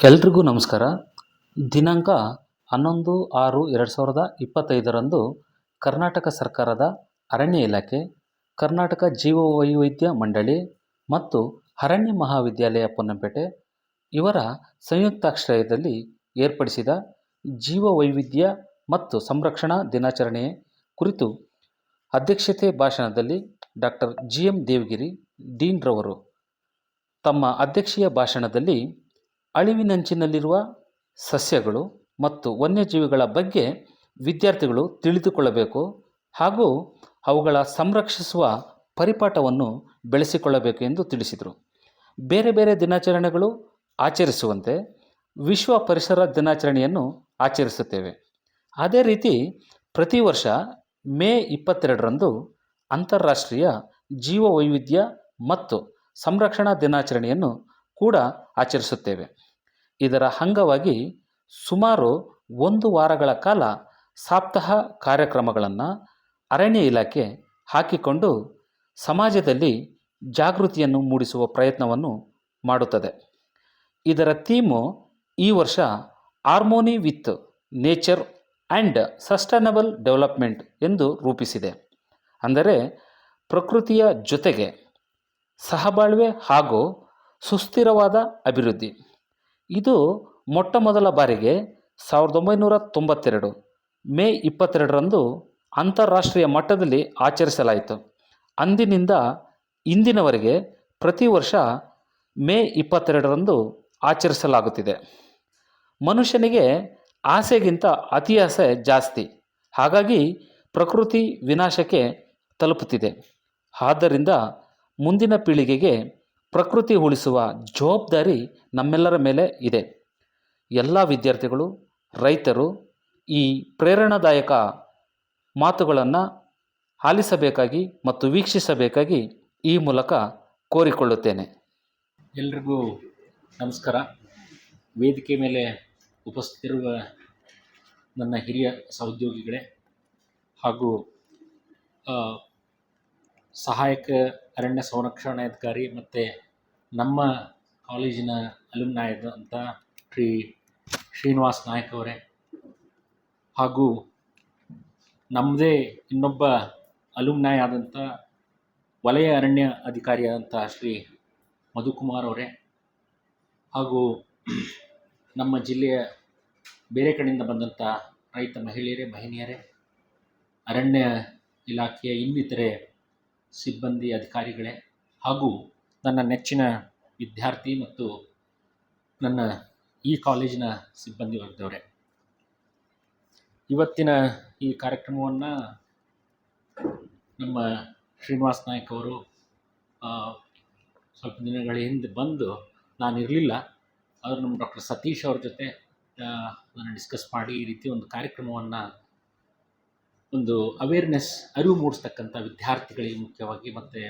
ಎಲ್ರಿಗೂ ನಮಸ್ಕಾರ. ದಿನಾಂಕ 11/6/2025ರಂದು ಕರ್ನಾಟಕ ಸರ್ಕಾರದ ಅರಣ್ಯ ಇಲಾಖೆ, ಕರ್ನಾಟಕ ಜೀವವೈವಿಧ್ಯ ಮಂಡಳಿ ಮತ್ತು ಅರಣ್ಯ ಮಹಾವಿದ್ಯಾಲಯ ಪೊನ್ನಂಪೇಟೆ ಇವರ ಸಂಯುಕ್ತಾಶ್ರಯದಲ್ಲಿ ಏರ್ಪಡಿಸಿದ ಜೀವವೈವಿಧ್ಯ ಮತ್ತು ಸಂರಕ್ಷಣಾ ದಿನಾಚರಣೆ ಕುರಿತು ಅಧ್ಯಕ್ಷತೆ ಭಾಷಣದಲ್ಲಿ ಡಾಕ್ಟರ್ ಜಿ.ಎಂ. ದೇವಗಿರಿ ಡೀನ್ ರವರು ತಮ್ಮ ಅಧ್ಯಕ್ಷೀಯ ಭಾಷಣದಲ್ಲಿ ಅಳಿವಿನಂಚಿನಲ್ಲಿರುವ ಸಸ್ಯಗಳು ಮತ್ತು ವನ್ಯಜೀವಿಗಳ ಬಗ್ಗೆ ವಿದ್ಯಾರ್ಥಿಗಳು ತಿಳಿದುಕೊಳ್ಳಬೇಕು ಹಾಗೂ ಅವುಗಳ ಸಂರಕ್ಷಿಸುವ ಪರಿಪಾಠವನ್ನು ಬೆಳೆಸಿಕೊಳ್ಳಬೇಕು ಎಂದು ತಿಳಿಸಿದರು. ಬೇರೆ ಬೇರೆ ದಿನಾಚರಣೆಗಳು ಆಚರಿಸುವಂತೆ ವಿಶ್ವ ಪರಿಸರ ದಿನಾಚರಣೆಯನ್ನು ಆಚರಿಸುತ್ತೇವೆ. ಅದೇ ರೀತಿ ಪ್ರತಿ ವರ್ಷ ಮೇ 22ರಂದು ಅಂತಾರಾಷ್ಟ್ರೀಯ ಜೀವವೈವಿಧ್ಯ ಮತ್ತು ಸಂರಕ್ಷಣಾ ದಿನಾಚರಣೆಯನ್ನು ಕೂಡ ಆಚರಿಸುತ್ತೇವೆ. ಇದರ ಅಂಗವಾಗಿ ಸುಮಾರು 1 ವಾರಗಳ ಕಾಲ ಸಪ್ತಾಹ ಕಾರ್ಯಕ್ರಮಗಳನ್ನು ಅರಣ್ಯ ಇಲಾಖೆ ಹಾಕಿಕೊಂಡು ಸಮಾಜದಲ್ಲಿ ಜಾಗೃತಿಯನ್ನು ಮೂಡಿಸುವ ಪ್ರಯತ್ನವನ್ನು ಮಾಡುತ್ತದೆ. ಇದರ ಥೀಮು ಈ ವರ್ಷ harmony with nature and sustainable development ಎಂದು ರೂಪಿಸಿದೆ. ಅಂದರೆ ಪ್ರಕೃತಿಯ ಜೊತೆಗೆ ಸಹಬಾಳ್ವೆ ಹಾಗೂ ಸುಸ್ಥಿರವಾದ ಅಭಿವೃದ್ಧಿ. ಇದು ಮೊಟ್ಟಮೊದಲ ಬಾರಿಗೆ 1992 ಮೇ 22ರಂದು ಅಂತಾರಾಷ್ಟ್ರೀಯ ಮಟ್ಟದಲ್ಲಿ ಆಚರಿಸಲಾಯಿತು. ಅಂದಿನಿಂದ ಇಂದಿನವರೆಗೆ ಪ್ರತಿ ವರ್ಷ ಮೇ 22ರಂದು ಆಚರಿಸಲಾಗುತ್ತಿದೆ. ಮನುಷ್ಯನಿಗೆ ಆಸೆಗಿಂತ ಅತಿ ಆಸೆ ಜಾಸ್ತಿ. ಹಾಗಾಗಿ ಪ್ರಕೃತಿ ವಿನಾಶಕ್ಕೆ ತಲುಪುತ್ತಿದೆ. ಆದ್ದರಿಂದ ಮುಂದಿನ ಪೀಳಿಗೆಗೆ ಪ್ರಕೃತಿ ಉಳಿಸುವ ಜವಾಬ್ದಾರಿ ನಮ್ಮೆಲ್ಲರ ಮೇಲೆ ಇದೆ. ಎಲ್ಲ ವಿದ್ಯಾರ್ಥಿಗಳು, ರೈತರು ಈ ಪ್ರೇರಣಾದಾಯಕ ಮಾತುಗಳನ್ನು ಆಲಿಸಬೇಕಾಗಿ ಮತ್ತು ವೀಕ್ಷಿಸಬೇಕಾಗಿ ಈ ಮೂಲಕ ಕೋರಿಕೊಳ್ಳುತ್ತೇನೆ. ಎಲ್ರಿಗೂ ನಮಸ್ಕಾರ. ವೇದಿಕೆ ಮೇಲೆ ಉಪಸ್ಥಿತಿರುವ ನನ್ನ ಹಿರಿಯ ಸಹೋದ್ಯೋಗಿಗಳೇ ಹಾಗೂ ಸಹಾಯಕ ಅರಣ್ಯ ಸಂರಕ್ಷಣಾಧಿಕಾರಿ ಮತ್ತು ನಮ್ಮ ಕಾಲೇಜಿನ ಅಲುಮ್ನಾಯ್ ಅಂತ ಶ್ರೀನಿವಾಸ್ ನಾಯಕ್ ಅವರೇ, ಹಾಗೂ ನಮ್ಮದೇ ಇನ್ನೊಬ್ಬ ಅಲುಮ್ನಾಯ್ ಆದಂಥ ವಲಯ ಅರಣ್ಯ ಅಧಿಕಾರಿಯಾದಂಥ ಶ್ರೀ ಮಧುಕುಮಾರ್ ಅವರೇ, ಹಾಗೂ ನಮ್ಮ ಜಿಲ್ಲೆಯ ಬೇರೆ ಕಡೆಯಿಂದ ಬಂದಂಥ ರೈತ ಮಹಿಳೆಯರೇ, ಬಹಿನಿಯರೇ, ಅರಣ್ಯ ಇಲಾಖೆಯ ಇನ್ನಿತರೆ ಸಿಬ್ಬಂದಿ ಅಧಿಕಾರಿಗಳೇ, ಹಾಗೂ ನನ್ನ ನೆಚ್ಚಿನ ವಿದ್ಯಾರ್ಥಿ ಮತ್ತು ನನ್ನ ಈ ಕಾಲೇಜಿನ ಸಿಬ್ಬಂದಿ ವರ್ಗದವರೇ, ಇವತ್ತಿನ ಈ ಕಾರ್ಯಕ್ರಮವನ್ನು ನಮ್ಮ ಶ್ರೀನಿವಾಸ್ ನಾಯಕ್ ಅವರು ಸ್ವಲ್ಪ ದಿನಗಳ ಹಿಂದೆ ಬಂದು, ನಾನು ಇರಲಿಲ್ಲ, ಅವರು ನಮ್ಮ ಡಾಕ್ಟರ್ ಸತೀಶ್ ಅವ್ರ ಜೊತೆ ನಾನು ಡಿಸ್ಕಸ್ ಮಾಡಿ ಈ ರೀತಿ ಒಂದು ಕಾರ್ಯಕ್ರಮವನ್ನು, ಒಂದು ಅವೇರ್ನೆಸ್, ಅರಿವು ಮೂಡಿಸ್ತಕ್ಕಂಥ ವಿದ್ಯಾರ್ಥಿಗಳಿಗೆ ಮುಖ್ಯವಾಗಿ ಮತ್ತು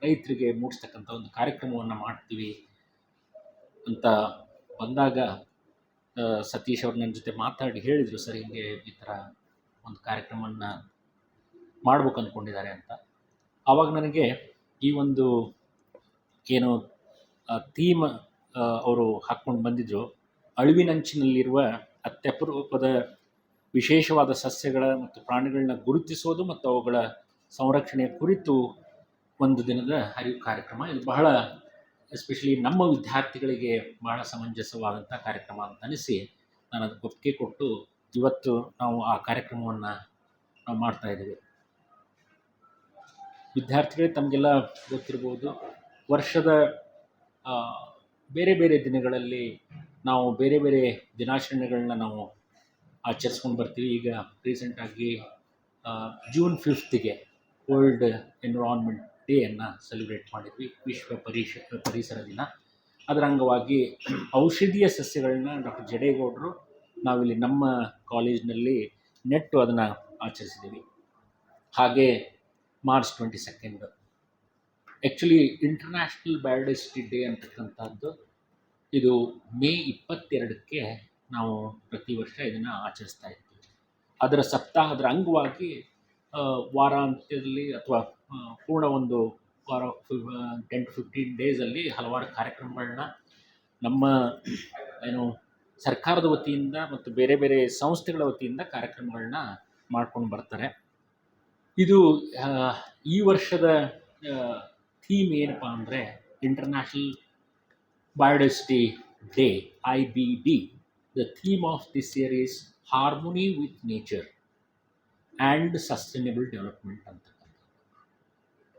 ರೈತರಿಗೆ ಮೂಡಿಸ್ತಕ್ಕಂಥ ಒಂದು ಕಾರ್ಯಕ್ರಮವನ್ನು ಮಾಡ್ತೀವಿ ಅಂತ ಬಂದಾಗ ಸತೀಶ್ ಅವ್ರು ನನ್ನ ಜೊತೆ ಮಾತಾಡಿ ಹೇಳಿದರು, ಸರ್ ಹಿಂಗೆ ಈ ಥರ ಒಂದು ಕಾರ್ಯಕ್ರಮವನ್ನು ಮಾಡ್ಬೇಕು ಅಂದ್ಕೊಂಡಿದ್ದಾರೆ ಅಂತ. ಆವಾಗ ನನಗೆ ಈ ಒಂದು ಏನು ಥೀಮ್ ಅವರು ಹಾಕ್ಕೊಂಡು ಬಂದಿದ್ದರು, ಅಳಿವಿನಂಚಿನಲ್ಲಿರುವ ಅತ್ಯಪರೂಪದ ವಿಶೇಷವಾದ ಸಸ್ಯಗಳ ಮತ್ತು ಪ್ರಾಣಿಗಳನ್ನ ಗುರುತಿಸೋದು ಮತ್ತು ಅವುಗಳ ಸಂರಕ್ಷಣೆಯ ಕುರಿತು ಒಂದು ದಿನದ ಅರಿವು ಕಾರ್ಯಕ್ರಮ. ಇದು ಬಹಳ ಎಸ್ಪೆಷಲಿ ನಮ್ಮ ವಿದ್ಯಾರ್ಥಿಗಳಿಗೆ ಬಹಳ ಸಮಂಜಸವಾದಂಥ ಕಾರ್ಯಕ್ರಮ ಅಂತ ಅನಿಸಿ ನಾನು ಅದಕ್ಕೆ ಒಪ್ಪಿಗೆ ಕೊಟ್ಟು ಇವತ್ತು ನಾವು ಆ ಕಾರ್ಯಕ್ರಮವನ್ನು ನಾವು ಮಾಡ್ತಾಯಿದ್ದೀವಿ. ವಿದ್ಯಾರ್ಥಿಗಳೇ, ತಮಗೆಲ್ಲ ಗೊತ್ತಿರ್ಬೋದು, ವರ್ಷದ ಬೇರೆ ಬೇರೆ ದಿನಗಳಲ್ಲಿ ನಾವು ಬೇರೆ ಬೇರೆ ದಿನಾಚರಣೆಗಳನ್ನ ನಾವು ಆಚರಿಸ್ಕೊಂಡು ಬರ್ತೀವಿ. ಈಗ ರೀಸೆಂಟಾಗಿ ಜೂನ್ 5ಗೆ ವರ್ಲ್ಡ್ ಎನ್ವಿರಾನ್ಮೆಂಟ್ ಡೇಯನ್ನು ಸೆಲೆಬ್ರೇಟ್ ಮಾಡಿದ್ವಿ, ವಿಶ್ವ ಪರಿಸರ ದಿನ. ಅದರ ಅಂಗವಾಗಿ ಔಷಧೀಯ ಸಸ್ಯಗಳನ್ನ ಡಾಕ್ಟರ್ ಜಡೇಗೌಡರು ನಾವಿಲ್ಲಿ ನಮ್ಮ ಕಾಲೇಜಿನಲ್ಲಿ ನೆಟ್ಟು ಅದನ್ನು ಆಚರಿಸಿದ್ದೀವಿ. ಹಾಗೆ March 22 actually international biodiversity day ಅಂತಕ್ಕಂಥದ್ದು ಇದು ಮೇ 22ಕ್ಕೆ ನಾವು ಪ್ರತಿ ವರ್ಷ ಇದನ್ನು ಆಚರಿಸ್ತಾ ಇರ್ತೀವಿ. ಅದರ ಸಪ್ತಾಹದ ಅಂಗವಾಗಿ ವಾರಾಂತ್ಯದಲ್ಲಿ ಅಥವಾ ಪೂರ್ಣ ಒಂದು ವಾರ 10 to 15 ಡೇಸಲ್ಲಿ ಹಲವಾರು ಕಾರ್ಯಕ್ರಮಗಳನ್ನ ನಮ್ಮ ಏನು ಸರ್ಕಾರದ ವತಿಯಿಂದ ಮತ್ತು ಬೇರೆ ಬೇರೆ ಸಂಸ್ಥೆಗಳ ವತಿಯಿಂದ ಕಾರ್ಯಕ್ರಮಗಳನ್ನ ಮಾಡ್ಕೊಂಡು ಬರ್ತಾರೆ. ಇದು ಈ ವರ್ಷದ ಥೀಮ್ ಏನಪ್ಪ ಅಂದರೆ international biodiversity day, IBD. The theme of this year is Harmony with Nature and Sustainable Development ಅಂತ.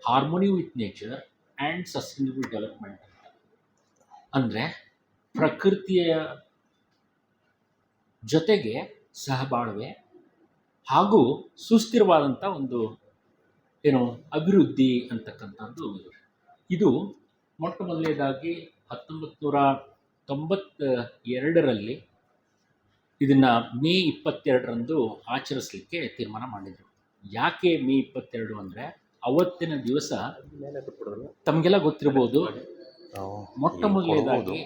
Harmony with nature and sustainable development ಅಂತ ಅಂದರೆ ಪ್ರಕೃತಿಯ ಜೊತೆಗೆ ಸಹಬಾಳ್ವೆ ಹಾಗೂ ಸುಸ್ಥಿರವಾದಂಥ ಒಂದು ಏನು ಅಭಿವೃದ್ಧಿ ಅಂತಕ್ಕಂಥದ್ದು ಇದು ಮೊಟ್ಟ ಮೊದಲನೇದಾಗಿ 1992ರಲ್ಲಿ ಇದನ್ನು ಮೇ 22ರಂದು ಆಚರಿಸಲಿಕ್ಕೆ ತೀರ್ಮಾನ ಮಾಡಿದರು. ಯಾಕೆ ಮೇ 22 ಅಂದರೆ ಅವತ್ತಿನ ದಿವಸ ತಮಗೆಲ್ಲ ಗೊತ್ತಿರ್ಬೋದು, ಮೊಟ್ಟ ಮೊದಲನೇದಾಗಿ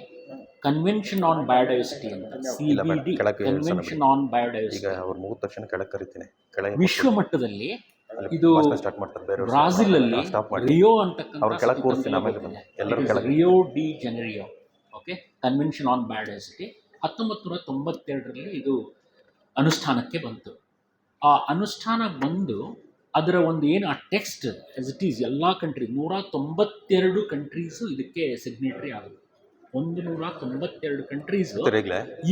ಕನ್ವೆನ್ಷನ್ ಆನ್ ಬಯೋಡೈವರ್ಸಿಟಿ ಅಂತ, CBD ಕನ್ವೆನ್ಷನ್ ಆನ್ ಬಯೋಡೈವರ್ಸಿಟಿ ವಿಶ್ವ ಮಟ್ಟದಲ್ಲಿ ಇದು ಬ್ರಾಜಿಲ್ ಅಲ್ಲಿ ರಿಯೋ ಅಂತಕ್ಕಂಥ Rio de Janeiro okay convention on biodiversity 1992ರಲ್ಲಿ ಇದು ಅನುಷ್ಠಾನಕ್ಕೆ ಬಂತು. ಆ ಅನುಷ್ಠಾನ ಬಂದು ಅದರ ಒಂದು ಏನು ಆ ಟೆಕ್ಸ್ಟ್ ಆಸ್ ಇಟ್ ಈಸ್ ಎಲ್ಲ ಕಂಟ್ರಿ 192 ಕಂಟ್ರೀಸು ಇದಕ್ಕೆ ಸಿಗ್ನೇಟರಿ ಆಗುತ್ತೆ. 192 ಕಂಟ್ರೀಸು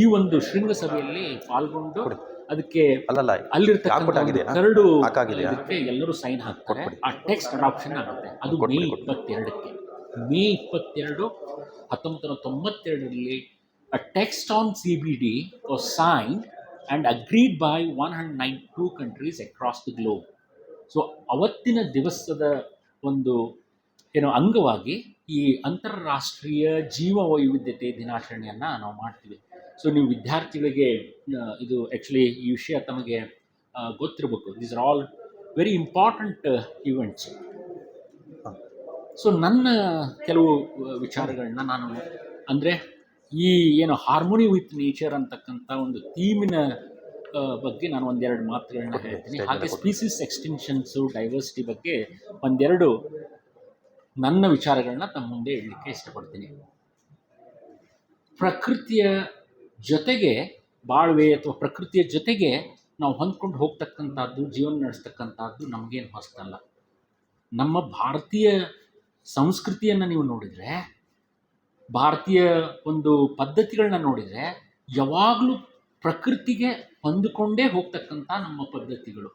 ಈ ಒಂದು ಶೃಂಗಸಭೆಯಲ್ಲಿ ಪಾಲ್ಗೊಂಡು ಅದಕ್ಕೆ ಅಲ್ಲಿರ್ತಕ್ಕಂಥ ಕರಡು ಇದಕ್ಕೆ ಎಲ್ಲರೂ ಸೈನ್ ಹಾಕ್ತಾರೆ. ಆ ಟೆಕ್ಸ್ಟ್ ಅಡಾಪ್ಷನ್ ಆಗುತ್ತೆ. ಅದು ಮೇ 22ಕ್ಕೆ. ಮೇ 22 1992ರಲ್ಲಿ a text on CBD was signed and agreed by 192 countries across the globe. So ಅವತ್ತಿನ ದಿವಸದ ಒಂದು ಏನೋ ಅಂಗವಾಗಿ ಈ ಅಂತಾರಾಷ್ಟ್ರೀಯ ಜೀವ ವೈವಿಧ್ಯತೆ ದಿನಾಚರಣೆಯನ್ನು ನಾವು ಮಾಡ್ತೀವಿ. ಸೊ ನೀವು ವಿದ್ಯಾರ್ಥಿಗಳಿಗೆ ಇದು ಆ್ಯಕ್ಚುಲಿ ಈ ವಿಷಯ ತಮಗೆ ಗೊತ್ತಿರಬೇಕು. These are all very important events. So ನನ್ನ ಕೆಲವು ವಿಚಾರಗಳನ್ನ ನಾನು ಅಂದರೆ ಈ ಏನು ಹಾರ್ಮೋನಿ ವಿತ್ ನೇಚರ್ ಅಂತಕ್ಕಂಥ ಒಂದು ಥೀಮಿನ ಬಗ್ಗೆ ನಾನು ಒಂದೆರಡು ಮಾತುಗಳನ್ನ ಹೇಳ್ತೀನಿ. ಹಾಗೆ ಸ್ಪೀಸೀಸ್ ಎಕ್ಸ್ಟಿಂಕ್ಷನ್ಸು ಡೈವರ್ಸಿಟಿ ಬಗ್ಗೆ ಒಂದೆರಡು ನನ್ನ ವಿಚಾರಗಳನ್ನ ತಮ್ಮ ಮುಂದೆ ಹೇಳಲಿಕ್ಕೆ ಇಷ್ಟಪಡ್ತೀನಿ. ಪ್ರಕೃತಿಯ ಜೊತೆಗೆ ಬಾಳ್ವೆ ಅಥವಾ ಪ್ರಕೃತಿಯ ಜೊತೆಗೆ ನಾವು ಹೊಂದ್ಕೊಂಡು ಹೋಗ್ತಕ್ಕಂಥದ್ದು, ಜೀವನ ನಡೆಸ್ತಕ್ಕಂಥದ್ದು ನಮಗೇನು ಹೊಸತಲ್ಲ. ನಮ್ಮ ಭಾರತೀಯ ಸಂಸ್ಕೃತಿಯನ್ನು ನೀವು ನೋಡಿದರೆ, ಭಾರತೀಯ ಒಂದು ಪದ್ಧತಿಗಳನ್ನ ನೋಡಿದರೆ ಯಾವಾಗಲೂ ಪ್ರಕೃತಿಗೆ ಹೊಂದಿಕೊಂಡೇ ಹೋಗ್ತಕ್ಕಂಥ ನಮ್ಮ ಪದ್ಧತಿಗಳು.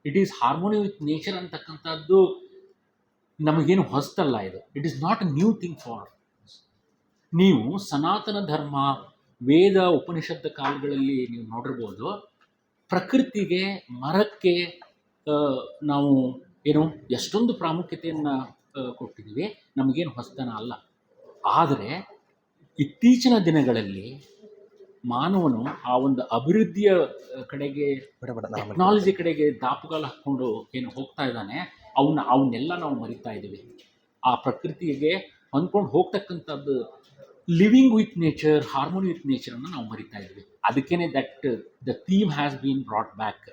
It is harmony with nature ಅಂತಕ್ಕಂಥದ್ದು ನಮಗೇನು ಹೊಸತಲ್ಲ. ಇದು it is not a new thing for. ನೀವು ಸನಾತನ ಧರ್ಮ, ವೇದ, ಉಪನಿಷತ್ ಕಾಲಗಳಲ್ಲಿ ನೀವು ನೋಡಿರ್ಬೋದು, ಪ್ರಕೃತಿಗೆ, ಮರಕ್ಕೆ ನಾವು ಏನು ಎಷ್ಟೊಂದು ಪ್ರಾಮುಖ್ಯತೆಯನ್ನು ಕೊಟ್ಟಿದ್ದೀವಿ. ನಮಗೇನು ಹೊಸತನ ಅಲ್ಲ. ಆದರೆ ಇತ್ತೀಚಿನ ದಿನಗಳಲ್ಲಿ ಮಾನವನು ಆ ಒಂದು ಅಭಿವೃದ್ಧಿಯ ಕಡೆಗೆ, ಟೆಕ್ನಾಲಜಿ ಕಡೆಗೆ ದಾಪುಗಾಲ ಹಾಕ್ಕೊಂಡು ಏನು ಹೋಗ್ತಾ ಇದ್ದಾನೆ, ಅವನ್ನೆಲ್ಲ ನಾವು ಮರಿತಾ ಇದ್ದೀವಿ. ಆ ಪ್ರಕೃತಿಗೆ ಹೊಂದ್ಕೊಂಡು ಹೋಗ್ತಕ್ಕಂಥದ್ದು living with nature, harmony with ನೇಚರನ್ನು ನಾವು ಮರಿತಾ ಇದ್ವಿ. ಅದಕ್ಕೇ the theme has been brought back.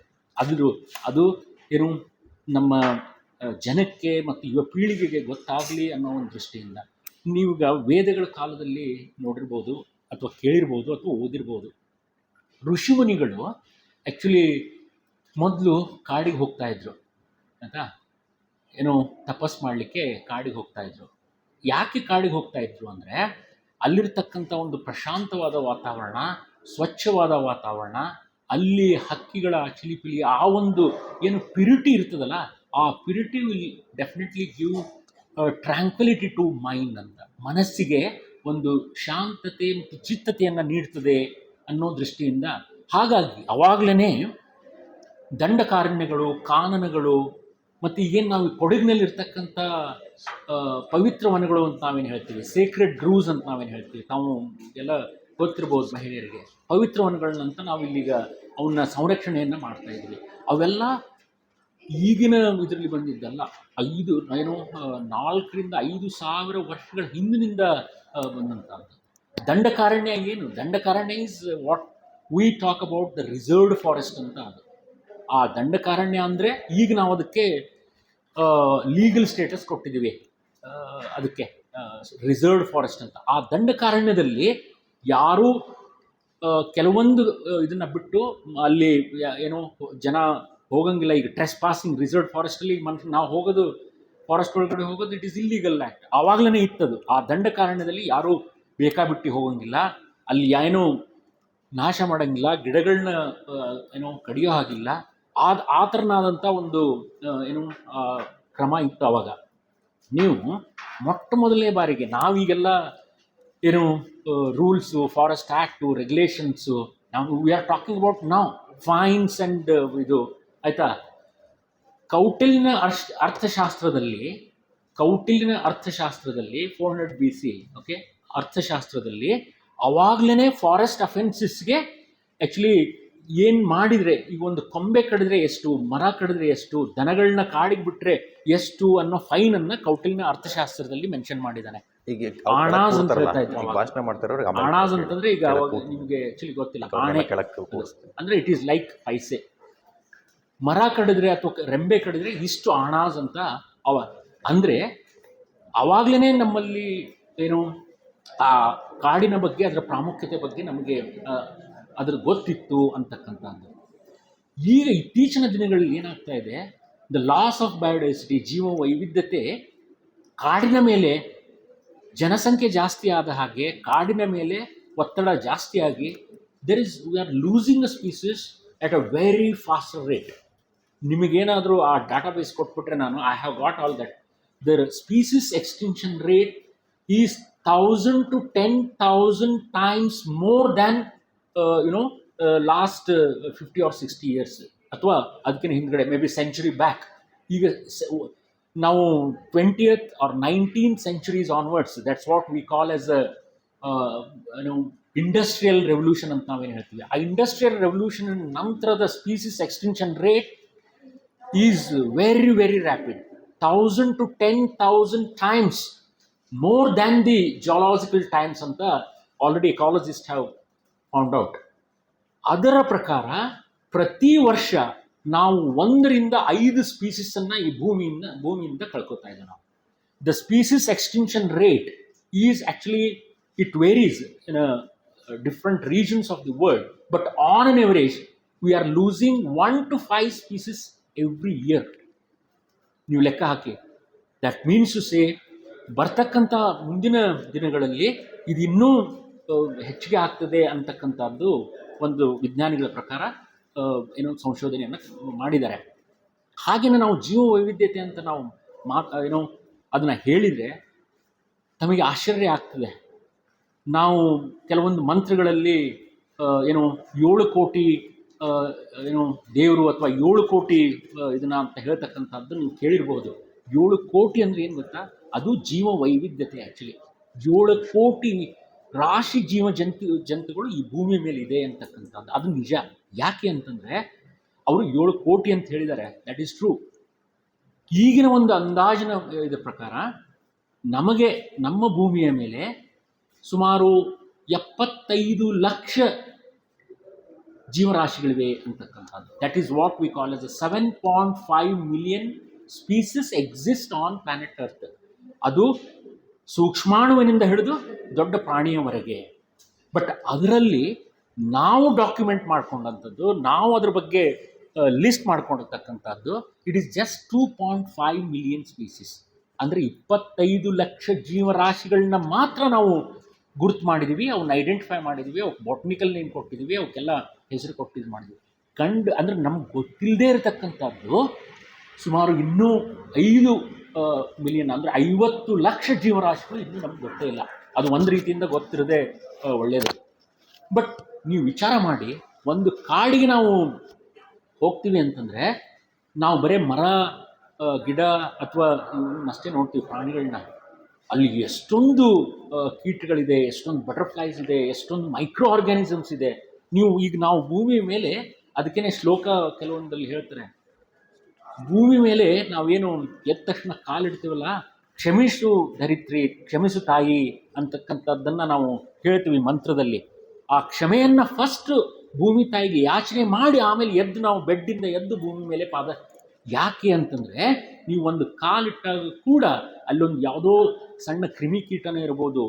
ಅದು ಏನು ನಮ್ಮ ಜನಕ್ಕೆ ಮತ್ತು ಯುವ ಪೀಳಿಗೆಗೆ ಗೊತ್ತಾಗಲಿ ಅನ್ನೋ ಒಂದು ದೃಷ್ಟಿಯಿಂದ. ನೀವೀಗ ವೇದಗಳ ಕಾಲದಲ್ಲಿ ನೋಡಿರ್ಬೋದು ಅಥವಾ ಕೇಳಿರ್ಬೋದು ಅಥವಾ ಓದಿರ್ಬೋದು, ಋಷಿಮುನಿಗಳು ಆ್ಯಕ್ಚುಲಿ ಮೊದಲು ಕಾಡಿಗೆ ಹೋಗ್ತಾಯಿದ್ರು ಆಯಿತಾ, ಏನೋ ತಪಸ್ ಮಾಡಲಿಕ್ಕೆ ಕಾಡಿಗೆ ಹೋಗ್ತಾಯಿದ್ರು. ಯಾಕೆ ಕಾಡಿಗೆ ಹೋಗ್ತಾಯಿದ್ರು ಅಂದರೆ ಅಲ್ಲಿರ್ತಕ್ಕಂಥ ಒಂದು ಪ್ರಶಾಂತವಾದ ವಾತಾವರಣ, ಸ್ವಚ್ಛವಾದ ವಾತಾವರಣ, ಅಲ್ಲಿ ಹಕ್ಕಿಗಳ ಚಿಲಿಪಿಲಿ ಆ ಒಂದು ಏನು ಪ್ಯೂರಿಟಿ ಇರ್ತದಲ್ಲ, ಆ purity will definitely give tranquillity to mind ಅಂತ, ಮನಸ್ಸಿಗೆ ಒಂದು ಶಾಂತತೆ ಮತ್ತು ಚಿತ್ತತೆಯನ್ನು ನೀಡ್ತದೆ ಅನ್ನೋ ದೃಷ್ಟಿಯಿಂದ. ಹಾಗಾಗಿ ಅವಾಗಲೇ ದಂಡಕಾರಣ್ಯಗಳು, ಕಾನನಗಳು ಮತ್ತು ಈಗೇನು ನಾವು ಕೊಡಗಿನಲ್ಲಿರ್ತಕ್ಕಂಥ ಪವಿತ್ರ ವನಗಳು ಅಂತ ನಾವೇನು ಹೇಳ್ತೀವಿ, ಸೇಕ್ರೆಡ್ ಗ್ರೂವ್ಸ್ ಅಂತ ನಾವೇನು ಹೇಳ್ತೀವಿ, ತಾವು ಎಲ್ಲ ಗೊತ್ತಿರ್ಬೋದು ಮಹಿಳೆಯರಿಗೆ. ಪವಿತ್ರ ವನಗಳನ್ನಂತ ನಾವು ಇಲ್ಲಿಗ ಅವನ್ನ ಸಂರಕ್ಷಣೆಯನ್ನು ಮಾಡ್ತಾಯಿದ್ದೀವಿ. ಅವೆಲ್ಲ ಈಗಿನ ಇದರಲ್ಲಿ ಬಂದಿದ್ದಲ್ಲ, 4,000-5,000 ವರ್ಷಗಳ ಹಿಂದಿನಿಂದ ಬಂದಂಥದ್ದು. ದಂಡಕಾರಣ್ಯ ಏನು? Dandakaranya is what we talk about the reserved forest ಅಂತ. ಅದು ಆ ದಂಡಕಾರಣ್ಯ ಅಂದರೆ ಈಗ ನಾವು ಅದಕ್ಕೆ ಲೀಗಲ್ ಸ್ಟೇಟಸ್ ಕೊಟ್ಟಿದ್ದೀವಿ, ಅದಕ್ಕೆ ರಿಸರ್ವ್ಡ್ ಫಾರೆಸ್ಟ್ ಅಂತ. ಆ ದಂಡಕಾರಣ್ಯದಲ್ಲಿ ಯಾರೂ ಕೆಲವೊಂದು ಇದನ್ನು ಬಿಟ್ಟು ಅಲ್ಲಿ ಏನೋ ಜನ ಹೋಗಂಗಿಲ್ಲ. ಈಗ ಟ್ರೆಸ್ ಪಾಸಿಂಗ್ ರಿಸರ್ವ್ ಫಾರೆಸ್ಟಲ್ಲಿ ನಾವು ಹೋಗೋದು, ಫಾರೆಸ್ಟ್ ಒಳಗಡೆ ಹೋಗೋದು ಇಟ್ ಈಸ್ ಇಲ್ಲೀಗಲ್ ಆ್ಯಕ್ಟ್. ಆವಾಗಲೇ ಇತ್ತದು. ಆ ದಂಡಕಾರಣ್ಯದಲ್ಲಿ ಯಾರೂ ಬೇಕಾಬಿಟ್ಟು ಹೋಗಂಗಿಲ್ಲ, ಅಲ್ಲಿ ಏನೋ ನಾಶ ಮಾಡೋಂಗಿಲ್ಲ, ಗಿಡಗಳನ್ನ ಏನೋ ಕಡಿಯೋ ಹಾಗಿಲ್ಲ. ಆ ಥರನಾದಂಥ ಒಂದು ಏನು ಕ್ರಮ ಇತ್ತು ಆವಾಗ. ನೀವು ಮೊಟ್ಟ ಮೊದಲನೇ ಬಾರಿಗೆ ನಾವೀಗೆಲ್ಲ ಏನು ರೂಲ್ಸು, ಫಾರೆಸ್ಟ್ ಆ್ಯಕ್ಟು, ರೆಗ್ಯುಲೇಷನ್ಸು, ನಾವು ವಿ ಆರ್ ಟಾಕಿಂಗ್ ಅಬೌಟ್ ನಾವು ಫೈನ್ಸ್ ಆ್ಯಂಡ್ ಇದು ಆಯಿತಾ. ಕೌಟಿಲ್ಯನ ಅರ್ಥಶಾಸ್ತ್ರದಲ್ಲಿ 400 BC, ಓಕೆ, ಅರ್ಥಶಾಸ್ತ್ರದಲ್ಲಿ ಅವಾಗಲೇ ಫಾರೆಸ್ಟ್ ಅಫೆನ್ಸಸ್ಗೆ ಆ್ಯಕ್ಚುಲಿ ಏನು ಮಾಡಿದರೆ, ಈಗ ಒಂದು ಕೊಂಬೆ ಕಡಿದ್ರೆ ಎಷ್ಟು, ಮರ ಕಡಿದ್ರೆ ಎಷ್ಟು, ದನಗಳನ್ನ ಕಾಡಿಗೆ ಬಿಟ್ಟರೆ ಎಷ್ಟು ಅನ್ನೋ ಫೈನನ್ನು ಕೌಟಿಲ್ಯನ ಅರ್ಥಶಾಸ್ತ್ರದಲ್ಲಿ ಮೆನ್ಷನ್ ಮಾಡಿದ್ದಾನೆ. ಈಗ ಆಣಾಜ್ ಅಂತ ಹೇಳ್ತಾ ಇದ್ರು. ಭಾಷಣ ಮಾಡ್ತಾರೋರಿಗೆ ಆಣಾಜ್ ಅಂತಂದ್ರೆ ಈಗ ಅವಾಗ ನಿಮಗೆ ಆ್ಯಕ್ಚುಲಿ ಗೊತ್ತಿಲ್ಲ, ಆಣೆ ಅಂದರೆ ಇಟ್ ಈಸ್ ಲೈಕ್ ಪೈಸೆ. ಮರ ಕಡಿದ್ರೆ ಅಥವಾ ರೆಂಬೆ ಕಡಿದ್ರೆ ಇಷ್ಟು ಆಣಾಜ್ ಅಂತ ಅವ ಅಂದರೆ ಅವಾಗಲೇ ನಮ್ಮಲ್ಲಿ ಏನು ಆ ಕಾಡಿನ ಬಗ್ಗೆ, ಅದರ ಪ್ರಾಮುಖ್ಯತೆ ಬಗ್ಗೆ ನಮಗೆ ಅದ್ರ ಗೊತ್ತಿತ್ತು ಅಂತಕ್ಕಂಥದ್ದು. ಈಗ ಇತ್ತೀಚಿನ ದಿನಗಳಲ್ಲಿ ಏನಾಗ್ತಾ ಇದೆ, ದ ಲಾಸ್ ಆಫ್ ಬಯೋಡೈವರ್ಸಿಟಿ, ಜೀವ ವೈವಿಧ್ಯತೆ, ಕಾಡಿನ ಮೇಲೆ ಜನಸಂಖ್ಯೆ ಜಾಸ್ತಿ ಆದ ಹಾಗೆ ಕಾಡಿನ ಮೇಲೆ ಒತ್ತಡ ಜಾಸ್ತಿಯಾಗಿ V are losing a species at a very faster rate. ನಿಮಗೇನಾದರೂ ಆ ಡಾಟಾಬೇಸ್ ಕೊಟ್ಬಿಟ್ರೆ ನಾನು I have got all that. The species extinction rate is 1000 to 10,000 times more than last 50 or 60 years, ಅಥವಾ ಅದಕ್ಕಿಂತ ಹಿಂದ್ಗಡೆ ಮೇ ಬಿ ಸೆಂಚುರಿ ಬ್ಯಾಕ್. ಈಗ ನಾವು 20th or 19th centuries onwards, that's what we call as a industrial revolution ಅಂತ ನಾವೇನು ಹೇಳ್ತೀವಿ. ಆ industrial revolution ನಂತರದ species extinction rate is very very rapid. 1000 to 10,000 times more than the geological times ಅಂತ already ecologist have found out. ಅದರ ಪ್ರಕಾರ ಪ್ರತಿ ವರ್ಷ ನಾವು 1 ರಿಂದ 5 ಸ್ಪೀಸೀಸನ್ನು ಈ ಭೂಮಿಯಿಂದ ಕಳ್ಕೊತಾ ಇದ್ದೀವಿ ನಾವು. The species extinction rate is actually it varies in different regions of the world, but on an average we are losing 1 to 5 species every year. ನೀವು ಲೆಕ್ಕ ಹಾಕಿ. ದಟ್ ಮೀನ್ಸ್ ಟು ಸೇ ಬರ್ತಕ್ಕಂಥ ಮುಂದಿನ ದಿನಗಳಲ್ಲಿ ಇದು ಇನ್ನೂ ಹೆಚ್ಚಿಗೆ ಆಗ್ತದೆ ಅಂತಕ್ಕಂಥದ್ದು ಒಂದು ವಿಜ್ಞಾನಿಗಳ ಪ್ರಕಾರ ಏನೋ ಸಂಶೋಧನೆಯನ್ನು ಮಾಡಿದ್ದಾರೆ. ಹಾಗೆಯೇ ನಾವು ಜೀವ ವೈವಿಧ್ಯತೆ ಅಂತ ನಾವು ಅದನ್ನು ಹೇಳಿದರೆ ನಮಗೆ ಆಶ್ಚರ್ಯ ಆಗ್ತದೆ. ನಾವು ಕೆಲವೊಂದು ಮಂತ್ರಗಳಲ್ಲಿ 7 ಕೋಟಿ ದೇವರು ಅಥವಾ 7 ಕೋಟಿ ಇದನ್ನ ಅಂತ ಹೇಳ್ತಕ್ಕಂಥದ್ದು ನೀವು ಕೇಳಿರ್ಬೋದು. 7 ಕೋಟಿ ಅಂದರೆ ಏನು ಗೊತ್ತಾ? ಅದು ಜೀವ ವೈವಿಧ್ಯತೆ. ಆ್ಯಕ್ಚುಲಿ 7 ಕೋಟಿ ರಾಶಿ ಜಂತುಗಳು ಈ ಭೂಮಿ ಮೇಲೆ ಇದೆ ಅಂತಕ್ಕಂಥದ್ದು ಅದು ನಿಜ. ಯಾಕೆ ಅಂತಂದರೆ ಅವರು 7 ಕೋಟಿ ಅಂತ ಹೇಳಿದ್ದಾರೆ. That is true. ಈಗಿನ ಒಂದು ಅಂದಾಜಿನ ಇದರ ಪ್ರಕಾರ ನಮ್ಮ ಭೂಮಿಯ ಮೇಲೆ ಸುಮಾರು 75 ಲಕ್ಷ ಜೀವರಾಶಿಗಳಿವೆ ಅಂತಕ್ಕಂಥದ್ದು. That is what we call as 7.5 million species exist on planet Earth. ಅದು ಸೂಕ್ಷ್ಮಾಣುವಿನಿಂದ ಹಿಡಿದು ದೊಡ್ಡ ಪ್ರಾಣಿಯವರೆಗೆ. ಬಟ್ ಅದರಲ್ಲಿ ನಾವು ಡಾಕ್ಯುಮೆಂಟ್ ಮಾಡ್ಕೊಂಡಂಥದ್ದು, ನಾವು ಅದ್ರ ಬಗ್ಗೆ ಲಿಸ್ಟ್ ಮಾಡ್ಕೊಂಡಿರ್ತಕ್ಕಂಥದ್ದು it is just 2.5 million species. ಅಂದರೆ 25 ಲಕ್ಷ ಜೀವರಾಶಿಗಳನ್ನ ಮಾತ್ರ ನಾವು ಗುರುತು ಮಾಡಿದ್ದೀವಿ, ಅವನ್ನ ಐಡೆಂಟಿಫೈ ಮಾಡಿದ್ದೀವಿ, ಅವಕ್ಕೆ ಬಾಟ್ನಿಕಲ್ ನೇಮ್ ಕೊಟ್ಟಿದ್ದೀವಿ, ಅವಕ್ಕೆಲ್ಲ ಹೆಸರು ಕೊಟ್ಟಿದ್ದು ಮಾಡಿದ್ವಿ. ಅಂದರೆ ನಮ್ಗೆ ಗೊತ್ತಿಲ್ಲದೆ ಇರತಕ್ಕಂಥದ್ದು ಸುಮಾರು ಇನ್ನೂ 5 ಮಿಲಿಯನ್, ಅಂದರೆ 50 ಲಕ್ಷ ಜೀವರಾಶಿಗಳು ಇನ್ನೂ ನಮ್ಗೆ ಗೊತ್ತೇ ಇಲ್ಲ. ಅದು ಒಂದು ರೀತಿಯಿಂದ ಗೊತ್ತಿರದೆ ಒಳ್ಳೆಯದು. ಬಟ್ ನೀವು ವಿಚಾರ ಮಾಡಿ, ಒಂದು ಕಾಡಿಗೆ ನಾವು ಹೋಗ್ತೀವಿ ಅಂತಂದರೆ ನಾವು ಬರೀ ಮರ ಗಿಡ ಅಥವಾ ಅಷ್ಟೇ ನೋಡ್ತೀವಿ ಪ್ರಾಣಿಗಳನ್ನ. ಅಲ್ಲಿ ಎಷ್ಟೊಂದು ಕೀಟಗಳಿದೆ, ಎಷ್ಟೊಂದು ಬಟರ್ಫ್ಲೈಸ್ ಇದೆ, ಎಷ್ಟೊಂದು ಮೈಕ್ರೋ ಆರ್ಗ್ಯಾನಿಸಮ್ಸ್ ಇದೆ. ನಾವು ಭೂಮಿ ಮೇಲೆ ಅದಕ್ಕೇ ಶ್ಲೋಕ ಕೆಲವೊಂದಲ್ಲಿ ಹೇಳ್ತಾರೆ, ಭೂಮಿ ಮೇಲೆ ನಾವೇನು ಎದ್ದ ತಕ್ಷಣ ಕಾಲಿಡ್ತೀವಲ್ಲ, ಕ್ಷಮಿಸು ಧರಿತ್ರಿ, ಕ್ಷಮಿಸು ತಾಯಿ ಅಂತಕ್ಕಂಥದ್ದನ್ನು ನಾವು ಹೇಳ್ತೀವಿ ಮಂತ್ರದಲ್ಲಿ. ಆ ಕ್ಷಮೆಯನ್ನು ಫಸ್ಟ್ ಭೂಮಿ ತಾಯಿಗೆ ಯಾಚನೆ ಮಾಡಿ ಆಮೇಲೆ ನಾವು ಬೆಡ್ಡಿಂದ ಎದ್ದು ಭೂಮಿ ಮೇಲೆ ಪಾದ. ಯಾಕೆ ಅಂತಂದರೆ ನೀವು ಒಂದು ಕಾಲಿಟ್ಟಾಗ ಕೂಡ ಅಲ್ಲೊಂದು ಯಾವುದೋ ಸಣ್ಣ ಕ್ರಿಮಿಕೀಟನೇ ಇರ್ಬೋದು,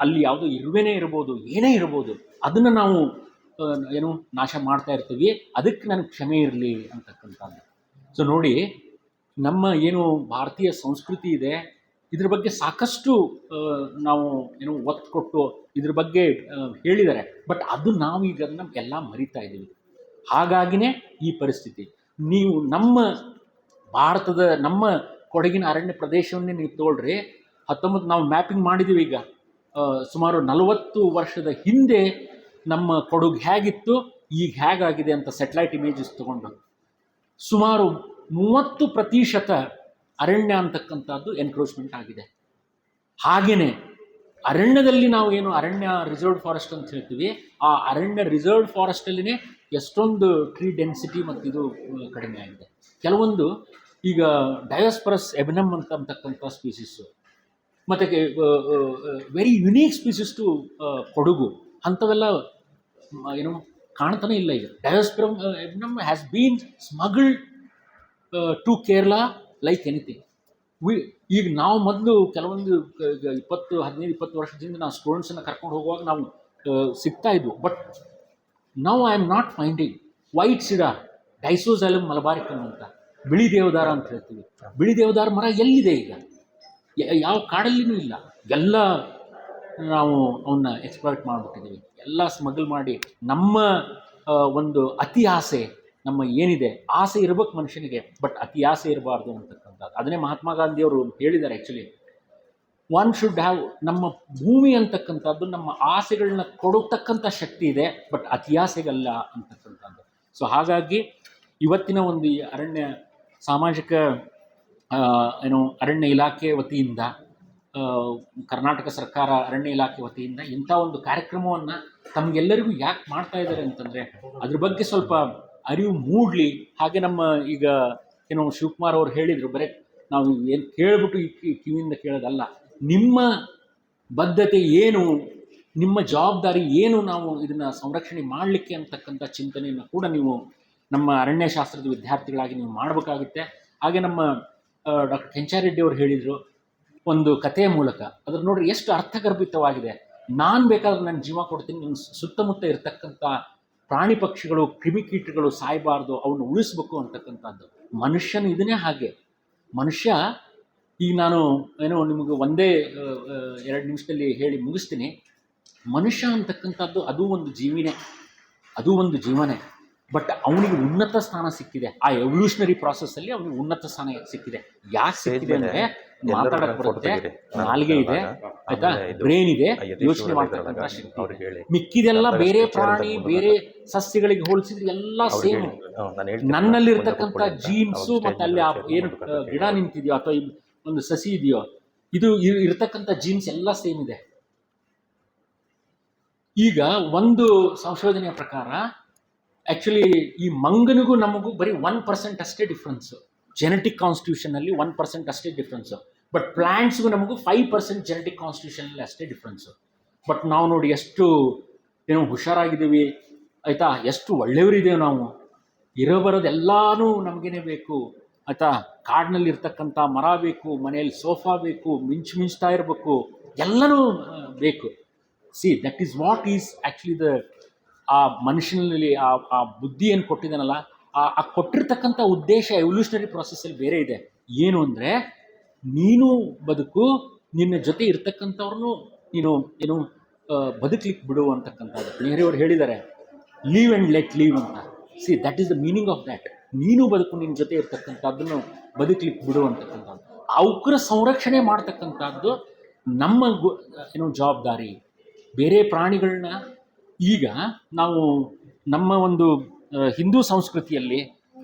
ಅಲ್ಲಿ ಯಾವುದೋ ಇರುವೆನೇ ಇರ್ಬೋದು, ಏನೇ ಇರ್ಬೋದು, ಅದನ್ನು ನಾವು ಏನು ನಾಶ ಮಾಡ್ತಾ ಇರ್ತೀವಿ. ಅದಕ್ಕೆ ನನಗೆ ಕ್ಷಮೆ ಇರಲಿ ಅಂತಕ್ಕಂಥದ್ದು. ಸೊ ನೋಡಿ, ನಮ್ಮ ಏನು ಭಾರತೀಯ ಸಂಸ್ಕೃತಿ ಇದೆ, ಇದ್ರ ಬಗ್ಗೆ ಸಾಕಷ್ಟು ನಾವು ಏನು ಒತ್ತು ಕೊಟ್ಟು ಇದ್ರ ಬಗ್ಗೆ ಹೇಳಿದ್ದಾರೆ. ಬಟ್ ಅದು ನಾವು ಈಗ ಅದನ್ನ ಎಲ್ಲ ಮರಿತಾ ಇದ್ದೀವಿ. ಹಾಗಾಗಿನೇ ಈ ಪರಿಸ್ಥಿತಿ. ನೀವು ನಮ್ಮ ಭಾರತದ ನಮ್ಮ ಕೊಡಗಿನ ಅರಣ್ಯ ಪ್ರದೇಶವನ್ನೇ ನೀವು ತಗೊಳ್ರಿ. 19 ನಾವು ಮ್ಯಾಪಿಂಗ್ ಮಾಡಿದ್ದೀವಿ ಈಗ. ಸುಮಾರು 40 ವರ್ಷದ ಹಿಂದೆ ನಮ್ಮ ಕೊಡಗು ಹೇಗಿತ್ತು, ಈಗ ಹೇಗಾಗಿದೆ ಅಂತ ಸ್ಯಾಟಲೈಟ್ ಇಮೇಜಸ್ ತೊಗೊಂಡು ಸುಮಾರು 30% ಅರಣ್ಯ ಅಂತಕ್ಕಂಥದ್ದು ಎನ್ಕ್ರೋಚ್ಮೆಂಟ್ ಆಗಿದೆ. ಹಾಗೆಯೇ ಅರಣ್ಯದಲ್ಲಿ ನಾವು ಏನು ಅರಣ್ಯ ರಿಸರ್ವ್ಡ್ ಫಾರೆಸ್ಟ್ ಅಂತ ಹೇಳ್ತೀವಿ, ಆ ಅರಣ್ಯ ರಿಸರ್ವ್ಡ್ ಫಾರೆಸ್ಟಲ್ಲಿನೇ ಎಷ್ಟೊಂದು ಟ್ರೀ ಡೆನ್ಸಿಟಿ ಮತ್ತು ಇದು ಕಡಿಮೆ ಆಗಿದೆ. ಕೆಲವೊಂದು ಈಗ ಡಯೋಸ್ಪರಸ್ ಎಬ್ನಮ್ ಅಂತಕ್ಕಂಥ ಸ್ಪೀಸೀಸು, ಮತ್ತು very unique species to Kodagu, ಅಂಥವೆಲ್ಲ ಏನು ಕಾಣ್ತಾನೆ ಇಲ್ಲ ಈಗ. Diospyros ebenum has been smuggled to Kerala like anything. ಈಗ ನಾವು ಮೊದಲು ಕೆಲವೊಂದು 15-20 ವರ್ಷದಿಂದ ನಾವು ಸ್ಟೂಡೆಂಟ್ಸನ್ನು ಕರ್ಕೊಂಡು ಹೋಗುವಾಗ ನಾವು ಸಿಗ್ತಾ ಇದ್ವು. But now I am not finding. White cedar, Dysoxylum malabaricum ಅಂತ, ಬಿಳಿ ದೇವದಾರ ಅಂತ ಹೇಳ್ತೀವಿ. ಬಿಳಿ ದೇವದಾರ ಮರ ಎಲ್ಲಿದೆ ಈಗ? ಯಾವ ಕಾಡಲ್ಲಿನೂ ಇಲ್ಲ. ಎಲ್ಲ ನಾವು ಅವನ್ನ ಎಕ್ಸ್ಪ್ಲಾಯ್ಟ್ ಮಾಡಿಬಿಟ್ಟಿದ್ದೀವಿ, ಎಲ್ಲ ಸ್ಮಗಲ್ ಮಾಡಿ. ನಮ್ಮ ಒಂದು ಅತಿ ಆಸೆ, ನಮ್ಮ ಏನಿದೆ ಆಸೆ ಇರ್ಬೇಕು ಮನುಷ್ಯನಿಗೆ, ಬಟ್ ಅತಿ ಆಸೆ ಇರಬಾರ್ದು ಅಂತಕ್ಕಂಥದ್ದು. ಅದನ್ನೇ ಮಹಾತ್ಮ ಗಾಂಧಿಯವರು ಹೇಳಿದ್ದಾರೆ. ಆ್ಯಕ್ಚುಲಿ ಒನ್ ಶುಡ್ ಹ್ಯಾವ್, ನಮ್ಮ ಭೂಮಿ ಅಂತಕ್ಕಂಥದ್ದು ನಮ್ಮ ಆಸೆಗಳನ್ನ ಕೊಡತಕ್ಕಂಥ ಶಕ್ತಿ ಇದೆ, ಬಟ್ ಅತಿ ಆಸೆಗಲ್ಲ ಅಂತಕ್ಕಂಥದ್ದು. ಸೊ ಹಾಗಾಗಿ ಇವತ್ತಿನ ಒಂದು ಈ ಅರಣ್ಯ ಸಾಮಾಜಿಕ ಏನು ಅರಣ್ಯ ಇಲಾಖೆ ವತಿಯಿಂದ, ಕರ್ನಾಟಕ ಸರ್ಕಾರ ಅರಣ್ಯ ಇಲಾಖೆ ವತಿಯಿಂದ ಇಂಥ ಒಂದು ಕಾರ್ಯಕ್ರಮವನ್ನು ತಮಗೆಲ್ಲರಿಗೂ ಯಾಕೆ ಮಾಡ್ತಾ ಇದ್ದಾರೆ ಅಂತಂದರೆ, ಅದ್ರ ಬಗ್ಗೆ ಸ್ವಲ್ಪ ಅರಿವು ಮೂಡಲಿ. ಹಾಗೆ ನಮ್ಮ ಈಗ ಏನು ಶಿವಕುಮಾರ್ ಅವರು ಹೇಳಿದರು, ಬರೀ ನಾವು ಏನು ಕೇಳಿಬಿಟ್ಟು ಈ ಕಿವಿಯಿಂದ ಕೇಳೋದಲ್ಲ, ನಿಮ್ಮ ಬದ್ಧತೆ ಏನು, ನಿಮ್ಮ ಜವಾಬ್ದಾರಿ ಏನು, ನಾವು ಇದನ್ನು ಸಂರಕ್ಷಣೆ ಮಾಡಲಿಕ್ಕೆ ಅಂತಕ್ಕಂಥ ಚಿಂತನೆಯನ್ನು ಕೂಡ ನೀವು ನಮ್ಮ ಅರಣ್ಯಶಾಸ್ತ್ರದ ವಿದ್ಯಾರ್ಥಿಗಳಾಗಿ ನೀವು ಮಾಡಬೇಕಾಗುತ್ತೆ. ಹಾಗೆ ನಮ್ಮ ಡಾಕ್ಟರ್ ಕೆಂಚಾರೆಡ್ಡಿ ಅವರು ಹೇಳಿದರು ಒಂದು ಕಥೆಯ ಮೂಲಕ, ಅದ್ರ ನೋಡ್ರಿ ಎಷ್ಟು ಅರ್ಥಗರ್ಭಿತವಾಗಿದೆ. ನಾನು ಬೇಕಾದ್ರೆ ನನ್ನ ಜೀವ ಕೊಡ್ತೀನಿ, ನನ್ನ ಸುತ್ತಮುತ್ತ ಇರತಕ್ಕಂಥ ಪ್ರಾಣಿ ಪಕ್ಷಿಗಳು ಕ್ರಿಮಿಕೀಟಗಳು ಸಾಯಬಾರ್ದು, ಅವನ್ನ ಉಳಿಸ್ಬೇಕು ಅಂತಕ್ಕಂಥದ್ದು. ಮನುಷ್ಯನ ಇದನ್ನೇ ಹಾಗೆ. ಮನುಷ್ಯ ಈಗ ನಾನು ಏನೋ ನಿಮಗೆ ಒಂದೇ 2 ನಿಮಿಷದಲ್ಲಿ ಹೇಳಿ ಮುಗಿಸ್ತೀನಿ. ಮನುಷ್ಯ ಅಂತಕ್ಕಂಥದ್ದು ಅದು ಒಂದು ಜೀವಿನೇ, ಅದು ಒಂದು ಜೀವನೇ. ಬಟ್ ಅವನಿಗೆ ಉನ್ನತ ಸ್ಥಾನ ಸಿಕ್ಕಿದೆ. ಆ ಎವಲ್ಯೂಷನರಿ ಪ್ರಾಸೆಸ್ಸಲ್ಲಿ ಅವನಿಗೆ ಉನ್ನತ ಸ್ಥಾನ ಸಿಕ್ಕಿದೆ. ಯಾಕೆ ಸಿಕ್ಕಿದೆ ಅಂದರೆ ಮಾತಾಡಕ್ಕೆ ಬರುತ್ತೆ, ನಾಲಿಗೆ ಇದೆ, ಆಯ್ತಾ, ಬ್ರೈನ್ ಇದೆ, ಯೋಚನೆ ಮಾಡ್ತಕ್ಕಂಥ ಶಕ್ತಿ ಇದೆ. ಮಿಕ್ಕಿದೆಲ್ಲ ಬೇರೆ ಪ್ರಾಣಿ ಬೇರೆ ಸಸ್ಯಗಳಿಗೆ ಹೋಲಿಸಿದ್ರೆ ಎಲ್ಲ ಸೇಮ್. ನನ್ನಲ್ಲಿರ್ತಕ್ಕಂಥ ಜೀನ್ಸು ಮತ್ತು ಅಲ್ಲಿ ಏನು ಗಿಡ ನಿಂತಿದೆಯೋ ಅಥವಾ ಒಂದು ಸಸಿ ಇದೆಯೋ, ಇದು ಇರ್ತಕ್ಕಂಥ ಜೀನ್ಸ್ ಎಲ್ಲ ಸೇಮ್ ಇದೆ. ಈಗ ಒಂದು ಸಂಶೋಧನೆಯ ಪ್ರಕಾರ ಆ್ಯಕ್ಚುಲಿ ಈ ಮಂಗನಿಗೂ ನಮಗೂ ಬರೀ 1% ಅಷ್ಟೇ ಡಿಫ್ರೆನ್ಸು. ಜೆನೆಟಿಕ್ ಕಾನ್ಸ್ಟಿಟ್ಯೂಷನಲ್ಲಿ 1% ಅಷ್ಟೇ ಡಿಫ್ರೆನ್ಸು. ಬಟ್ ಪ್ಲ್ಯಾಂಟ್ಸ್ಗೂ ನಮಗೂ 5% ಜೆನೆಟಿಕ್ ಕಾನ್ಸ್ಟಿಟ್ಯೂಷನಲ್ಲಿ ಅಷ್ಟೇ ಡಿಫ್ರೆನ್ಸು. ಬಟ್ ನಾವು ನೋಡಿ ಎಷ್ಟು ಏನೋ ಹುಷಾರಾಗಿದ್ದೀವಿ, ಆಯಿತಾ, ಎಷ್ಟು ಒಳ್ಳೆಯವರಿದ್ದೇವೆ ನಾವು. ಇರೋಬರೋದೆಲ್ಲನೂ ನಮಗೇನೆ ಬೇಕು, ಆಯಿತಾ. ಕಾಡಿನಲ್ಲಿ ಇರ್ತಕ್ಕಂಥ ಮರ ಬೇಕು, ಮನೆಯಲ್ಲಿ ಸೋಫಾ ಬೇಕು, ಮಿಂಚ್ತಾ ಇರಬೇಕು, ಎಲ್ಲನೂ ಬೇಕು. C, that is what is actually ಆ ಮನುಷ್ಯನಲ್ಲಿ ಆ ಬುದ್ಧಿ ಏನು ಕೊಟ್ಟಿದ್ದಾನಲ್ಲ, ಆ ಕೊಟ್ಟಿರ್ತಕ್ಕಂಥ ಉದ್ದೇಶ ಎವಲ್ಯೂಷನರಿ ಪ್ರಾಸೆಸ್ಸಲ್ಲಿ ಬೇರೆ ಇದೆ. ಏನು ಅಂದರೆ, ನೀನು ಬದುಕು, ನಿನ್ನ ಜೊತೆ ಇರ್ತಕ್ಕಂಥವ್ರನ್ನೂ ನೀನು ಏನು ಬದುಕಲಿಕ್ಕೆ ಬಿಡು ಅಂತಕ್ಕಂಥದ್ದು. ನೆಹರು ಹೇಳಿದ್ದಾರೆ, ಲೀವ್ ಆ್ಯಂಡ್ ಲೆಟ್ ಲೀವ್ ಅಂತ. C, that is the meaning of that. ನೀನು ಬದುಕು, ನಿನ್ನ ಜೊತೆ ಇರ್ತಕ್ಕಂಥದ್ದನ್ನು ಬದುಕಲಿಕ್ಕೆ ಬಿಡು ಅಂತಕ್ಕಂಥದ್ದು. ಅವಕ್ರ ಸಂರಕ್ಷಣೆ ಮಾಡ್ತಕ್ಕಂಥದ್ದು ನಮ್ಮ ಏನು ಜವಾಬ್ದಾರಿ. ಬೇರೆ ಪ್ರಾಣಿಗಳನ್ನ ಈಗ ನಾವು ನಮ್ಮ ಒಂದು ಹಿಂದೂ ಸಂಸ್ಕೃತಿಯಲ್ಲಿ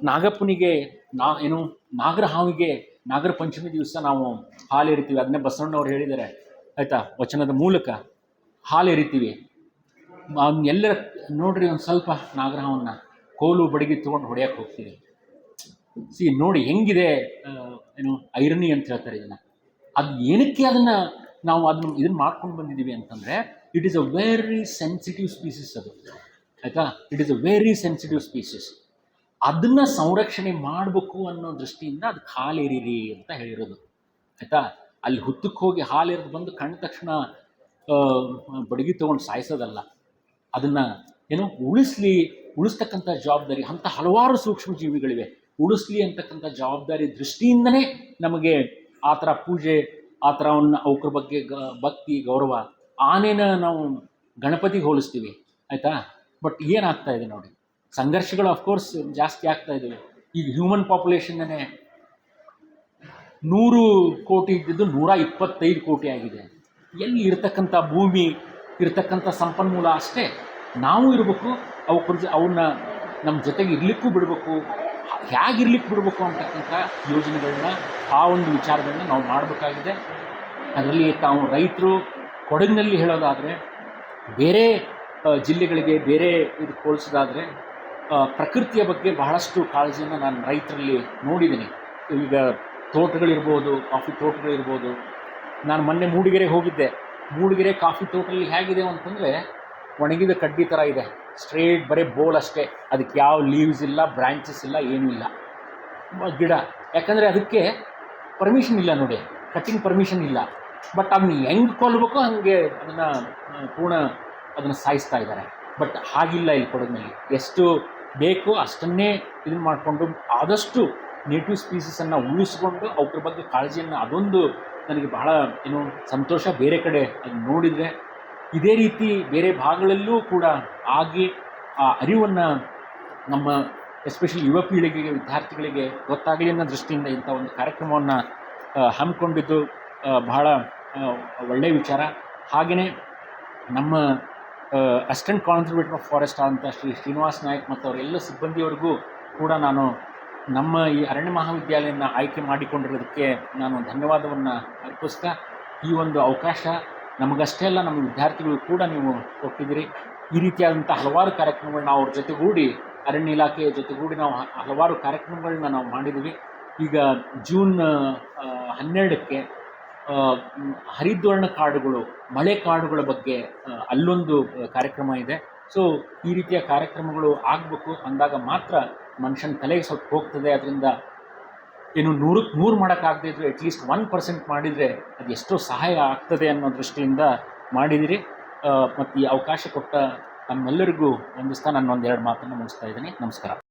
ನಾಗಪ್ಪನಿಗೆ ಏನು ನಾಗರ ಹಾವಿಗೆ ನಾಗರ ಪಂಚಮಿ ದಿವಸ ನಾವು ಹಾಲು ಎರಿತೀವಿ. ಅದನ್ನೇ ಬಸವಣ್ಣವ್ರು ಹೇಳಿದ್ದಾರೆ, ಆಯಿತಾ, ವಚನದ ಮೂಲಕ ಹಾಲು ಎರಿತೀವಿ. ಎಲ್ಲರ ನೋಡ್ರಿ ಒಂದು ಸ್ವಲ್ಪ ನಾಗರ ಹಾವನ್ನ ಕೋಲು ಬಡಿಗೆ ತೊಗೊಂಡು ಹೊಡೆಯಕ್ಕೆ ಹೋಗ್ತೀವಿ. ಸಿ, ನೋಡಿ ಹೆಂಗಿದೆ ಏನು ಐರನಿ ಅಂತ ಹೇಳ್ತಾರೆ ಇದನ್ನು. ಅದು ಏನಕ್ಕೆ ನಾವು ಇದನ್ನು ಮಾಡ್ಕೊಂಡು ಬಂದಿದ್ದೀವಿ ಅಂತಂದರೆ, it is a very sensitive species ಅದು, ಆಯಿತಾ. It is a very sensitive species. ಅದನ್ನು ಸಂರಕ್ಷಣೆ ಮಾಡಬೇಕು ಅನ್ನೋ ದೃಷ್ಟಿಯಿಂದ ಅದಕ್ಕೆ ಹಾಲು ಎರೀರಿ ಅಂತ ಹೇಳಿರೋದು, ಆಯಿತಾ. ಅಲ್ಲಿ ಹುತ್ತಕ್ಕೆ ಹೋಗಿ ಹಾಲು ಎರೆದು ಬಂದು ಕಂಡ ತಕ್ಷಣ ಬಡಗಿ ತೊಗೊಂಡು ಸಾಯಿಸೋದಲ್ಲ, ಅದನ್ನು ಏನು ಉಳಿಸ್ತಕ್ಕಂಥ ಜವಾಬ್ದಾರಿ. ಅಂಥ ಹಲವಾರು ಸೂಕ್ಷ್ಮ ಜೀವಿಗಳಿವೆ. ಉಳಿಸ್ಲಿ ಅಂತಕ್ಕಂಥ ಜವಾಬ್ದಾರಿ ದೃಷ್ಟಿಯಿಂದನೇ ನಮಗೆ ಆ ಥರ ಪೂಜೆ, ಆ ಥರವನ್ನು ಅವ್ರ ಬಗ್ಗೆ ಭಕ್ತಿ ಗೌರವ. ಆನೆನ ನಾವು ಗಣಪತಿಗೆ ಹೋಲಿಸ್ತೀವಿ, ಆಯಿತಾ? ಬಟ್ ಏನಾಗ್ತಾ ಇದೆ ನೋಡಿ, ಸಂಘರ್ಷಗಳು ಅಫ್ಕೋರ್ಸ್ ಜಾಸ್ತಿ ಆಗ್ತಾ ಇದ್ದಾವೆ. ಈಗ ಹ್ಯೂಮನ್ ಪಾಪ್ಯುಲೇಷನ್ನೇ 100 ಕೋಟಿ ಇದ್ದಿದ್ದು 125 ಕೋಟಿ ಆಗಿದೆ. ಎಲ್ಲಿ ಇರ್ತಕ್ಕಂಥ ಭೂಮಿ, ಇರ್ತಕ್ಕಂಥ ಸಂಪನ್ಮೂಲ ಅಷ್ಟೇ ನಾವು ಇರಬೇಕು, ಅವನ್ನ ನಮ್ಮ ಜೊತೆಗೆ ಇರಲಿಕ್ಕೂ ಬಿಡಬೇಕು. ಹೇಗಿರ್ಲಿಕ್ಕೆ ಬಿಡಬೇಕು ಅಂತಕ್ಕಂಥ ಯೋಜನೆಗಳನ್ನ, ಆ ಒಂದು ವಿಚಾರಗಳನ್ನ ನಾವು ಮಾಡಬೇಕಾಗಿದೆ. ಅದರಲ್ಲಿ ತಾವು ರೈತರು ಕೊಡಗಿನಲ್ಲಿ ಹೇಳೋದಾದರೆ, ಬೇರೆ ಜಿಲ್ಲೆಗಳಿಗೆ ಬೇರೆ ಇದಕ್ಕೆ ಹೋಲಿಸೋದಾದರೆ ಪ್ರಕೃತಿಯ ಬಗ್ಗೆ ಬಹಳಷ್ಟು ಕಾಳಜಿಯನ್ನು ನಾನು ರೈತರಲ್ಲಿ ನೋಡಿದ್ದೀನಿ. ಈಗ ತೋಟಗಳಿರ್ಬೋದು, ಕಾಫಿ ತೋಟಗಳಿರ್ಬೋದು. ನಾನು ಮೊನ್ನೆ ಮೂಡಿಗೆರೆಗೆ ಹೋಗಿದ್ದೆ. ಮೂಡಿಗೆರೆ ಕಾಫಿ ತೋಟದಲ್ಲಿ ಹೇಗಿದೆ ಅಂತಂದರೆ, ಒಣಗಿದ ಕಡ್ಡಿ ಥರ ಇದೆ, ಸ್ಟ್ರೇಟ್ ಬರೀ ಬೋಲ್ ಅಷ್ಟೇ. ಅದಕ್ಕೆ ಯಾವ ಲೀವ್ಸ್ ಇಲ್ಲ, ಬ್ರ್ಯಾಂಚಸ್ ಇಲ್ಲ, ಏನೂ ಇಲ್ಲ, ಗಿಡ. ಯಾಕಂದರೆ ಅದಕ್ಕೆ ಪರ್ಮಿಷನ್ ಇಲ್ಲ ನೋಡಿ, ಕಟ್ಟಿಂಗ್ ಪರ್ಮಿಷನ್ ಇಲ್ಲ. ಬಟ್ ಅದನ್ನ ಹೆಂಗೆ ಕೊಲ್ಲಬೇಕು ಹಾಗೆ ಅದನ್ನು ಸಾಯಿಸ್ತಾ ಇದ್ದಾರೆ. ಬಟ್ ಹಾಗಿಲ್ಲ ಇಲ್ಲಿ ಕೊಡಗಿನಲ್ಲಿ. ಎಷ್ಟು ಬೇಕೋ ಅಷ್ಟನ್ನೇ ಇದನ್ನು ಮಾಡಿಕೊಂಡು ಆದಷ್ಟು ನೇಟಿವ್ ಸ್ಪೀಸಸನ್ನು ಉಳಿಸ್ಕೊಂಡು ಅವ್ರ ಬಗ್ಗೆ ಕಾಳಜಿಯನ್ನು, ಅದೊಂದು ನನಗೆ ಬಹಳ ಸಂತೋಷ. ಬೇರೆ ಕಡೆ ಅದು ನೋಡಿದರೆ ಇದೇ ರೀತಿ ಬೇರೆ ಭಾಗಗಳಲ್ಲೂ ಕೂಡ ಆಗಿ ಆ ಅರಿವನ್ನು ನಮ್ಮ ಎಸ್ಪೆಷಲಿ ಯುವ ಪೀಳಿಗೆಗೆ, ವಿದ್ಯಾರ್ಥಿಗಳಿಗೆ ಗೊತ್ತಾಗಲಿ ಅನ್ನೋ ದೃಷ್ಟಿಯಿಂದ ಇಂಥ ಒಂದು ಕಾರ್ಯಕ್ರಮವನ್ನು ಹಮ್ಮಿಕೊಂಡಿದ್ದು ಬಹಳ ಒಳ್ಳೆಯ ವಿಚಾರ. ಹಾಗೆಯೇ ನಮ್ಮ ಅಸಿಸ್ಟೆಂಟ್ ಕಾನ್ಸರ್ವೇಟರ್ ಆಫ್ ಫಾರೆಸ್ಟ್ ಅಂತ ಶ್ರೀನಿವಾಸ್ ನಾಯಕ್ ಮತ್ತು ಅವರೆಲ್ಲ ಸಿಬ್ಬಂದಿಯವರಿಗೂ ಕೂಡ ನಾನು ನಮ್ಮ ಈ ಅರಣ್ಯ ಮಹಾವಿದ್ಯಾಲಯನ ಆಯ್ಕೆ ಮಾಡಿಕೊಂಡಿರೋದಕ್ಕೆ ನಾನು ಧನ್ಯವಾದವನ್ನು ಅರ್ಪಿಸ್ತಾ, ಈ ಒಂದು ಅವಕಾಶ ನಮಗಷ್ಟೇ ಅಲ್ಲ, ನಮ್ಮ ವಿದ್ಯಾರ್ಥಿಗಳು ಕೂಡ ನೀವು ಕೊಟ್ಟಿದ್ದೀರಿ. ಈ ರೀತಿಯಾದಂಥ ಹಲವಾರು ಕಾರ್ಯಕ್ರಮಗಳನ್ನ ಅವ್ರ ಜೊತೆಗೂಡಿ, ಅರಣ್ಯ ಇಲಾಖೆಯ ಜೊತೆಗೂಡಿ ನಾವು ಹಲವಾರು ಕಾರ್ಯಕ್ರಮಗಳನ್ನ ನಾವು ಮಾಡಿದ್ದೀವಿ. ಈಗ ಜೂನ್ 12ಕ್ಕೆ ಹರಿದ್ವರ್ಣ ಕಾಡುಗಳು, ಮಳೆ ಕಾಡುಗಳ ಬಗ್ಗೆ ಅಲ್ಲೊಂದು ಕಾರ್ಯಕ್ರಮ ಇದೆ. ಸೊ ಈ ರೀತಿಯ ಕಾರ್ಯಕ್ರಮಗಳು ಆಗಬೇಕು. ಅಂದಾಗ ಮಾತ್ರ ಮನುಷ್ಯನ ತಲೆಗೆ ಸ್ವಲ್ಪ ಹೋಗ್ತದೆ. ಅದರಿಂದ 100ಕ್ಕೆ 100 ಮಾಡೋಕ್ಕಾಗದೇ ಇದ್ದರೆ ಅಟ್ಲೀಸ್ಟ್ 1% ಮಾಡಿದರೆ ಅದು ಎಷ್ಟೋ ಸಹಾಯ ಆಗ್ತದೆ ಅನ್ನೋ ದೃಷ್ಟಿಯಿಂದ ಮಾಡಿದಿರಿ. ಮತ್ತು ಈ ಅವಕಾಶ ಕೊಟ್ಟ ನಮ್ಮೆಲ್ಲರಿಗೂ ವಂದಿಸ್ತಾ ನಾನು 1-2 ಮಾತನ್ನು ಮುಗಿಸ್ತಾ ಇದ್ದೀನಿ. ನಮಸ್ಕಾರ.